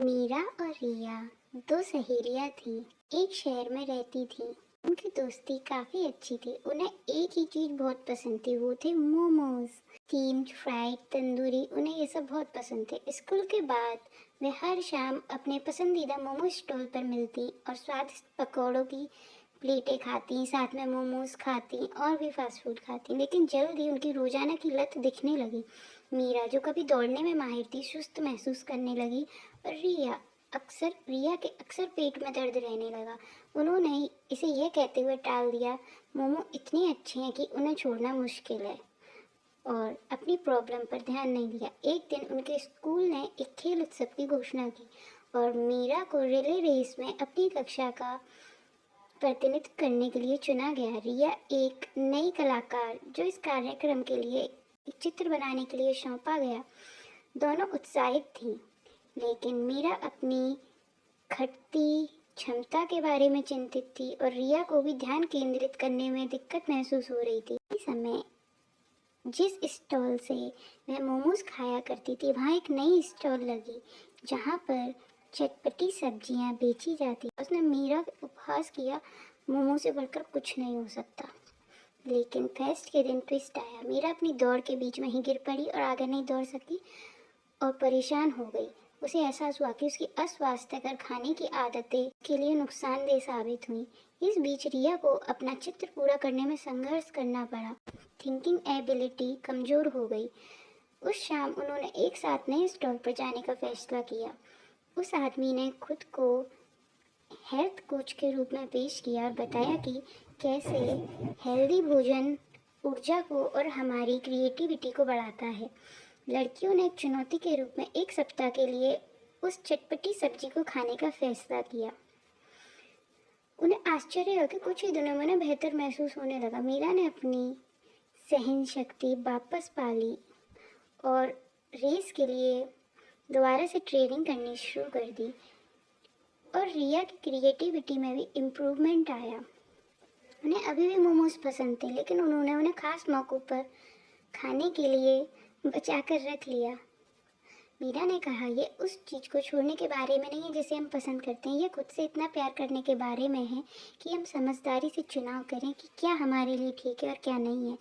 मीरा और रिया दो सहेलियां थीं। एक शहर में रहती थीं। उनकी दोस्ती काफी अच्छी थी। उन्हें एक ही चीज बहुत पसंद थी, वो थे मोमोज। स्टीम्ड, फ्राइड, तंदूरी, उन्हें ये सब बहुत पसंद थे। स्कूल के बाद वे हर शाम अपने पसंदीदा मोमोज स्टॉल पर मिलती और स्वादिष्ट पकौड़ों की प्लेटें खाती, साथ में मोमोज खाती और भी फास्ट फूड खाती। लेकिन जल्द ही उनकी रोजाना की लत दिखने लगी। मीरा, जो कभी दौड़ने में माहिर थी, सुस्त महसूस करने लगी और रिया के अक्सर पेट में दर्द रहने लगा। उन्होंने इसे यह कहते हुए टाल दिया, मोमो इतने अच्छे हैं कि उन्हें छोड़ना मुश्किल है, और अपनी प्रॉब्लम पर ध्यान नहीं दिया। एक दिन उनके स्कूल ने एक खेल उत्सव की घोषणा की और मीरा को रिले रेस में अपनी कक्षा का प्रतिनिधित्व करने के लिए चुना गया। रिया एक नई कलाकार जो इस कार्यक्रम के लिए एक चित्र बनाने के लिए सौंपा गया। दोनों उत्साहित थीं, लेकिन मीरा अपनी घटती क्षमता के बारे में चिंतित थी और रिया को भी ध्यान केंद्रित करने में दिक्कत महसूस हो रही थी। इस समय जिस स्टॉल से वह मोमोज खाया करती थी, वहाँ एक नई स्टॉल लगी जहाँ पर चटपटी सब्जियाँ बेची जाती। उसने मीरा को उपहास किया, मोमो से बढ़कर कुछ नहीं हो सकता। लेकिन फेस्ट के दिन ट्विस्ट आया। मीरा अपनी दौड़ के बीच में ही गिर पड़ी और आगे नहीं दौड़ सकी और परेशान हो गई। उसे एहसास हुआ कि उसकी अस्वास्थ्यकर खाने की आदतें के लिए नुकसानदेह साबित हुई। इस बीच रिया को अपना चित्र पूरा करने में संघर्ष करना पड़ा। थिंकिंग एबिलिटी कमजोर हो गई। उस शाम उन्होंने एक साथ नए स्टॉल पर जाने का फैसला किया। उस आदमी ने खुद को हेल्थ कोच के रूप में पेश किया और बताया कि कैसे हेल्दी भोजन ऊर्जा को और हमारी क्रिएटिविटी को बढ़ाता है। लड़कियों ने एक चुनौती के रूप में एक सप्ताह के लिए उस चटपटी सब्जी को खाने का फैसला किया। उन्हें आश्चर्य हुआ कि कुछ ही दिनों में उन्हें बेहतर महसूस होने लगा। मीरा ने अपनी सहन शक्ति वापस पा ली और रेस के लिए दोबारा से ट्रेनिंग करनी शुरू कर दी और रिया की क्रिएटिविटी में भी इम्प्रूवमेंट आया। उन्हें अभी भी मोमोज पसंद थे, लेकिन उन्होंने उन्हें खास मौक़ों पर खाने के लिए बचा कर रख लिया। मीरा ने कहा, ये उस चीज़ को छोड़ने के बारे में नहीं है जिसे हम पसंद करते हैं, ये खुद से इतना प्यार करने के बारे में है कि हम समझदारी से चुनाव करें कि क्या हमारे लिए ठीक है और क्या नहीं है।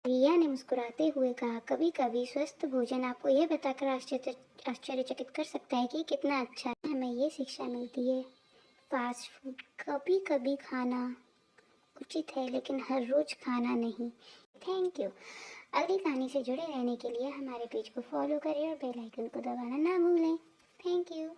रिया ने मुस्कुराते हुए कहा, कभी कभी स्वस्थ भोजन आपको यह बताकर आश्चर्यचकित कर सकता है कि कितना अच्छा है। हमें ये शिक्षा मिलती है, फास्ट फूड कभी कभी खाना उचित है, लेकिन हर रोज खाना नहीं। Thank you. अगली कहानी से जुड़े रहने के लिए हमारे पेज को फॉलो करें और बेल आइकन को दबाना ना भूलें। Thank you.